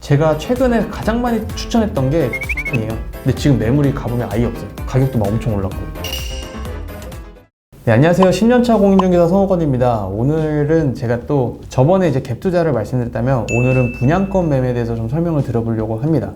제가 최근에 가장 많이 추천했던 게 이에요. 근데 지금 매물이 가보면 아예 없어요. 가격도 막 엄청 올랐고. 네, 안녕하세요. 10년차 공인중개사 성호건입니다. 오늘은 제가 또 저번에 이제 갭 투자를 말씀드렸다면 오늘은 분양권 매매에 대해서 좀 설명을 드려보려고 합니다.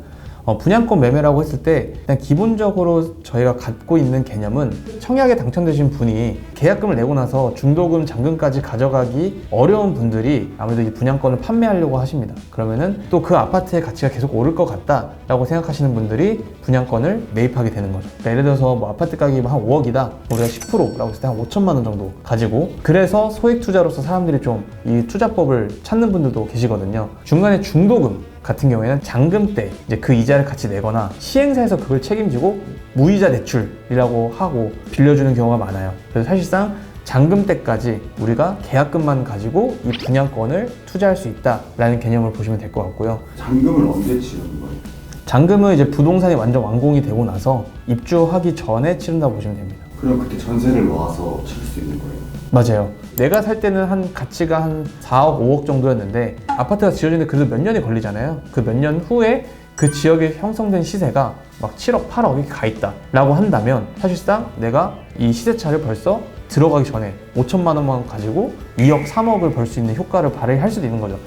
분양권 매매라고 했을 때 일단 기본적으로 저희가 갖고 있는 개념은 청약에 당첨되신 분이 계약금을 내고 나서 중도금, 잔금까지 가져가기 어려운 분들이 아무래도 이 분양권을 판매하려고 하십니다. 그러면은 또 그 아파트의 가치가 계속 오를 것 같다라고 생각하시는 분들이 분양권을 매입하게 되는 거죠. 그러니까 예를 들어서 뭐 아파트 가격이 한 5억이다, 우리가 10%라고 했을 때 한 5천만 원 정도 가지고, 그래서 소액 투자로서 사람들이 좀 이 투자법을 찾는 분들도 계시거든요. 중간에 중도금 같은 경우에는 잔금 때 이제 그 이자를 같이 내거나 시행사에서 그걸 책임지고 무이자 대출이라고 하고 빌려주는 경우가 많아요. 그래서 사실상 잔금 때까지 우리가 계약금만 가지고 이 분양권을 투자할 수 있다라는 개념을 보시면 될 것 같고요. 잔금을 언제 치르는 거예요? 잔금은 이제 부동산이 완전 완공이 되고 나서 입주하기 전에 치른다고 보시면 됩니다. 그럼 그때 전세를 모아서 치를 수 있는 거예요? 맞아요. 내가 살 때는 한 가치가 한 4억, 5억 정도였는데 아파트가 지어지는데 그래도 몇 년이 걸리잖아요. 그 몇 년 후에 그 지역에 형성된 시세가 막 7억, 8억이 가 있다 라고 한다면 사실상 내가 이 시세차를 벌써 들어가기 전에 5천만 원만 가지고 2억, 3억을 벌 수 있는 효과를 발휘할 수도 있는 거죠.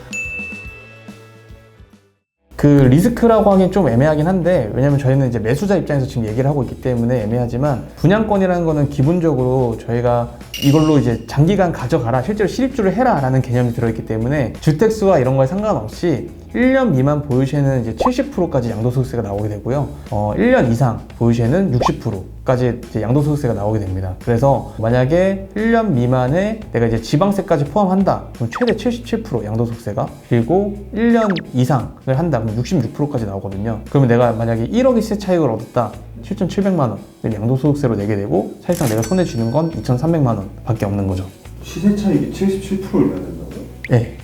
그 리스크라고 하긴 좀 애매하긴 한데, 왜냐면 저희는 이제 매수자 입장에서 지금 얘기를 하고 있기 때문에 애매하지만, 분양권이라는 거는 기본적으로 저희가 이걸로 이제 장기간 가져가라, 실제로 실입주를 해라 라는 개념이 들어있기 때문에 주택수와 이런 거에 상관없이 1년 미만 보유시에는 이제 70%까지 양도소득세가 나오게 되고요. 1년 이상 보유시에는 60%까지 이제 양도소득세가 나오게 됩니다. 그래서 만약에 1년 미만에 내가 이제 지방세까지 포함한다, 그럼 최대 77% 양도소득세가, 그리고 1년 이상을 한다, 그럼 66%까지 나오거든요. 그러면 내가 만약에 1억의 시세 차익을 얻었다, 7,700만 원 양도소득세로 내게 되고, 사실상 내가 손에 쥐는 건 2,300만 원 밖에 없는 거죠. 시세 차익이 77%를 내야 된다고요? 네.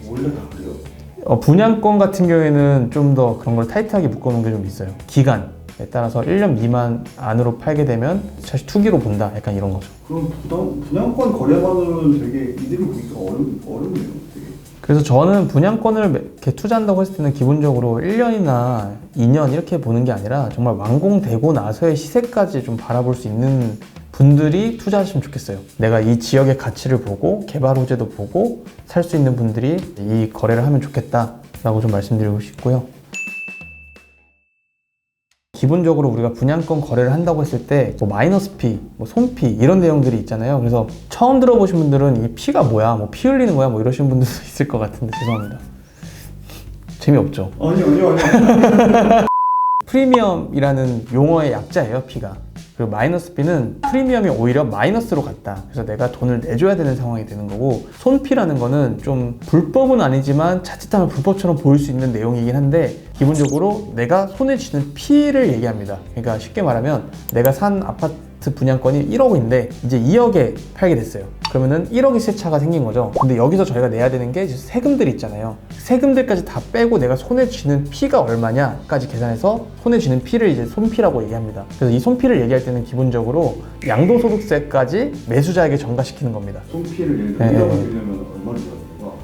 원래 다 그래요? 분양권 같은 경우에는 좀 더 그런 걸 타이트하게 묶어놓은 게 좀 있어요. 기간에 따라서 1년 미만 안으로 팔게 되면 사실 투기로 본다, 약간 이런 거죠. 그럼 분양권 거래만으로는 되게 이득을 보기가 어렵네요. 되게. 그래서 저는 분양권을 이렇게 투자한다고 했을 때는 기본적으로 1년이나 2년 이렇게 보는 게 아니라 정말 완공되고 나서의 시세까지 좀 바라볼 수 있는 분들이 투자하시면 좋겠어요. 내가 이 지역의 가치를 보고 개발 호재도 보고 살 수 있는 분들이 이 거래를 하면 좋겠다라고 좀 말씀드리고 싶고요. 기본적으로 우리가 분양권 거래를 한다고 했을 때 뭐 마이너스 피, 뭐 손피 이런 내용들이 있잖아요. 그래서 처음 들어보신 분들은 이 피가 뭐야, 뭐 피 흘리는 거야, 뭐 이러시는 분들도 있을 것 같은데 죄송합니다. 재미없죠? 아니요. 프리미엄이라는 용어의 약자예요, 피가. 그리고 마이너스 B는 프리미엄이 오히려 마이너스로 갔다, 그래서 내가 돈을 내줘야 되는 상황이 되는 거고, 손피라는 거는 좀 불법은 아니지만 자칫하면 불법처럼 보일 수 있는 내용이긴 한데, 기본적으로 내가 손에 쥐는 피를 얘기합니다. 그러니까 쉽게 말하면 내가 산 아파트 분양권이 1억인데 이제 2억에 팔게 됐어요. 그러면은 1억의 세차가 생긴 거죠. 근데 여기서 저희가 내야 되는 게 이제 세금들이 있잖아요. 세금들까지 다 빼고 내가 손에 쥐는 피가 얼마냐까지 계산해서 손에 쥐는 피를 이제 손피라고 얘기합니다. 그래서 이 손피를 얘기할 때는 기본적으로 양도소득세까지 매수자에게 전가시키는 겁니다. 손피를 예를 들어 1억을 드리려면 얼마를 줘야 되는가?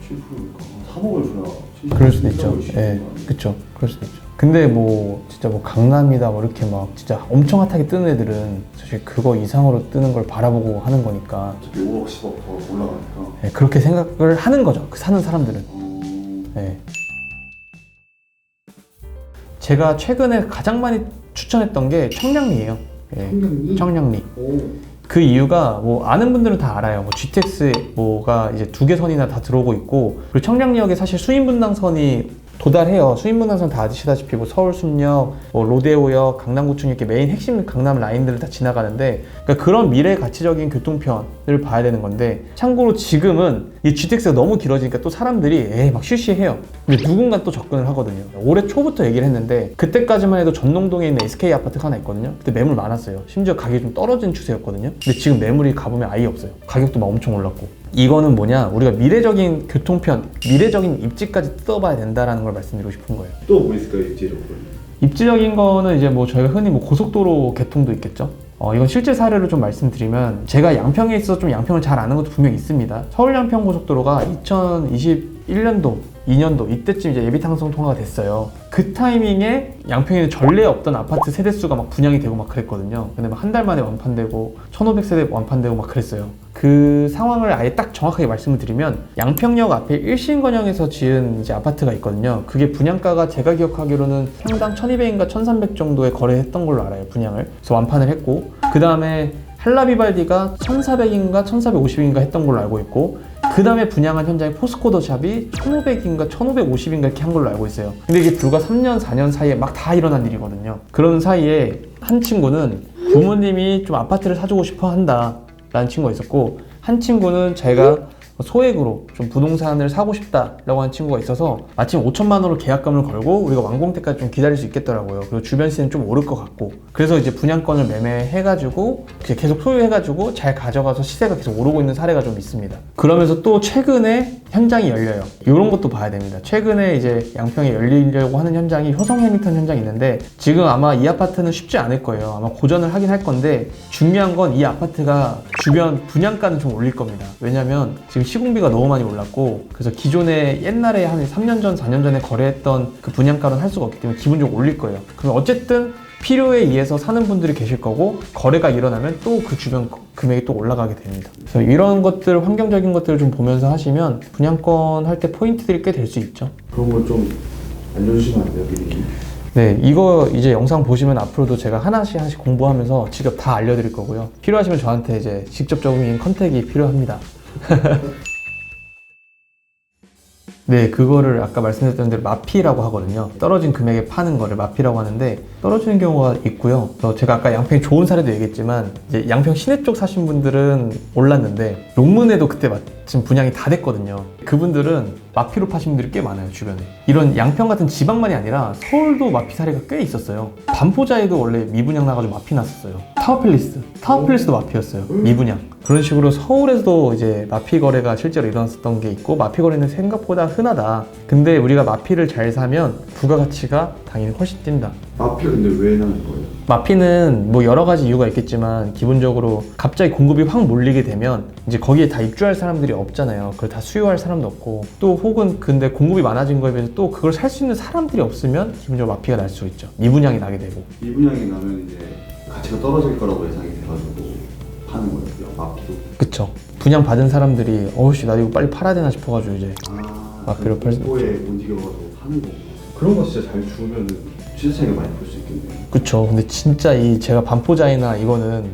27%니까 3억을 줘야. 그럴 수도 있죠. 예, 그쵸. 그럴 수도 있죠. 근데 뭐 진짜 뭐 강남이다 뭐 이렇게 막 진짜 엄청 핫하게 뜨는 애들은 사실 그거 이상으로 뜨는 걸 바라보고 하는 거니까, 어차피 5억, 10억 더 올라가니까. 예, 그렇게 생각을 하는 거죠, 그 사는 사람들은. 예. 제가 최근에 가장 많이 추천했던 게 청량리예요. 예. 청량리. 그 이유가 뭐 아는 분들은 다 알아요. 뭐 GTX 뭐가 이제 2개 선이나 다 들어오고 있고, 그리고 청량리역에 사실 수인분당선이 도달해요. 수인분당선 다 아시다시피 뭐 서울숲역, 뭐 로데오역, 강남구청 이렇게 메인 핵심 강남 라인들을 다 지나가는데, 그러니까 그런 미래 가치적인 교통편을 봐야 되는 건데, 참고로 지금은 이 GTX가 너무 길어지니까 또 사람들이 에이 막 쉬쉬해요. 근데 누군가 또 접근을 하거든요. 올해 초부터 얘기를 했는데 그때까지만 해도 전농동에 있는 SK 아파트가 하나 있거든요. 그때 매물 많았어요. 심지어 가격이 좀 떨어진 추세였거든요. 근데 지금 매물이 가보면 아예 없어요. 가격도 막 엄청 올랐고. 이거는 뭐냐, 우리가 미래적인 교통편, 미래적인 입지까지 뜯어봐야 된다라는 걸 말씀드리고 싶은 거예요. 또 뭐 있을까요, 입지적으로? 입지적인 거는 이제 뭐 저희가 흔히 뭐 고속도로 개통도 있겠죠. 이건 실제 사례로 좀 말씀드리면, 제가 양평에 있어서 좀 양평을 잘 아는 것도 분명히 있습니다. 서울 양평 고속도로가 2020 1년도, 2년도 이때쯤 이제 예비탕성 통과가 됐어요. 그 타이밍에 양평에는 전례 없던 아파트 세대수가 막 분양이 되고 막 그랬거든요. 근데 막 한 달 만에 완판되고 1500세대 완판되고 막 그랬어요. 그 상황을 아예 딱 정확하게 말씀을 드리면 양평역 앞에 일신건영에서 지은 이제 아파트가 있거든요. 그게 분양가가 제가 기억하기로는 평당 1200인가 1300 정도에 거래했던 걸로 알아요. 분양을. 그래서 완판을 했고, 그 다음에 한라비발디가 1400인가 1450인가 했던 걸로 알고 있고, 그 다음에 분양한 현장에 포스코더샵이 1500인가 1550인가 이렇게 한 걸로 알고 있어요. 근데 이게 불과 3년 4년 사이에 막 다 일어난 일이거든요. 그런 사이에 한 친구는 부모님이 좀 아파트를 사주고 싶어 한다 라는 친구가 있었고, 한 친구는 제가 소액으로 좀 부동산을 사고 싶다라고 하는 친구가 있어서 마침 5천만 원으로 계약금을 걸고 우리가 완공 때까지 좀 기다릴 수 있겠더라고요. 그리고 주변 시세는 좀 오를 것 같고, 그래서 이제 분양권을 매매해가지고 계속 소유해가지고 잘 가져가서 시세가 계속 오르고 있는 사례가 좀 있습니다. 그러면서 또 최근에 현장이 열려요. 이런 것도 봐야 됩니다. 최근에 이제 양평에 열리려고 하는 현장이 효성 해밍턴 현장이 있는데, 지금 아마 이 아파트는 쉽지 않을 거예요. 아마 고전을 하긴 할 건데, 중요한 건 이 아파트가 주변 분양가는 좀 올릴 겁니다. 왜냐면 지금 시공비가 너무 많이 올랐고, 그래서 기존에 옛날에 한 3년 전, 4년 전에 거래했던 그 분양가로는 할 수가 없기 때문에 기본적으로 올릴 거예요. 그럼 어쨌든 필요에 의해서 사는 분들이 계실 거고, 거래가 일어나면 또 그 주변 금액이 또 올라가게 됩니다. 그래서 이런 것들, 환경적인 것들을 좀 보면서 하시면 분양권 할 때 포인트들이 꽤 될 수 있죠. 그런 걸 좀 알려주시면 안 돼요, 미리? 네, 이거 이제 영상 보시면 앞으로도 제가 하나씩 공부하면서 직접 다 알려드릴 거고요. 필요하시면 저한테 이제 직접적인 컨택이 필요합니다. 네, 그거를 아까 말씀드렸던 대로 마피라고 하거든요. 떨어진 금액에 파는 거를 마피라고 하는데, 떨어지는 경우가 있고요. 제가 아까 양평이 좋은 사례도 얘기했지만, 이제 양평 시내 쪽 사신 분들은 몰랐는데 롱문에도 그때 마침 분양이 다 됐거든요. 그분들은 마피로 파신 분들이 꽤 많아요, 주변에. 이런 양평 같은 지방만이 아니라 서울도 마피 사례가 꽤 있었어요. 반포자에도 원래 미분양 나가지고 마피 났었어요. 타워팰리스도 마피였어요, 미분양. 그런 식으로 서울에서도 이제 마피 거래가 실제로 일어났었던 게 있고, 마피 거래는 생각보다 흔하다. 근데 우리가 마피를 잘 사면 부가가치가 당연히 훨씬 뛴다. 마피가 근데 왜 나는 거예요? 마피는 뭐 여러 가지 이유가 있겠지만, 기본적으로 갑자기 공급이 확 몰리게 되면 이제 거기에 다 입주할 사람들이 없잖아요. 그걸 다 수요할 사람도 없고, 또 혹은 근데 공급이 많아진 거에 비해서 또 그걸 살 수 있는 사람들이 없으면 기본적으로 마피가 날 수 있죠. 미분양이 나게 되고. 미분양이 나면 이제 가치가 떨어질 거라고 예상이 돼가지고 파는 거예요, 마피도. 그쵸. 분양 받은 사람들이 어우씨 나 이거 빨리 팔아야 되나 싶어가지고 이제 마피로 팔 수 있죠. 공고에 못 이겨가지고 파는 거고. 그런 거 진짜 잘 주면은 시세 차이가 많이 볼 수 있겠네요. 그쵸. 근데 진짜 제가 반포자이나 이거는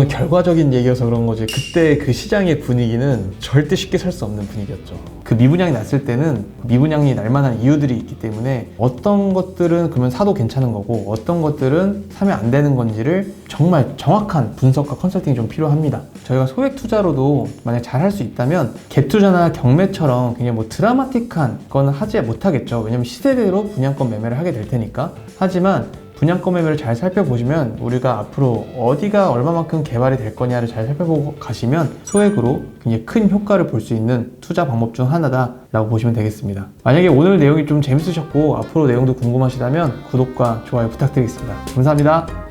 결과적인 얘기여서 그런 거지, 그때 그 시장의 분위기는 절대 쉽게 살 수 없는 분위기였죠. 그 미분양이 났을 때는 미분양이 날 만한 이유들이 있기 때문에 어떤 것들은 그러면 사도 괜찮은 거고, 어떤 것들은 사면 안 되는 건지를 정말 정확한 분석과 컨설팅이 좀 필요합니다. 저희가 소액 투자로도 만약 잘 할 수 있다면 갭 투자나 경매처럼 그냥 뭐 드라마틱한 건 하지 못하겠죠. 왜냐면 시세대로 분양권 매매를 하게 될 테니까. 하지만 분양권 매매를 잘 살펴보시면 우리가 앞으로 어디가 얼마만큼 개발이 될 거냐를 잘 살펴보고 가시면 소액으로 굉장히 큰 효과를 볼 수 있는 투자 방법 중 하나다라고 보시면 되겠습니다. 만약에 오늘 내용이 좀 재밌으셨고 앞으로 내용도 궁금하시다면 구독과 좋아요 부탁드리겠습니다. 감사합니다.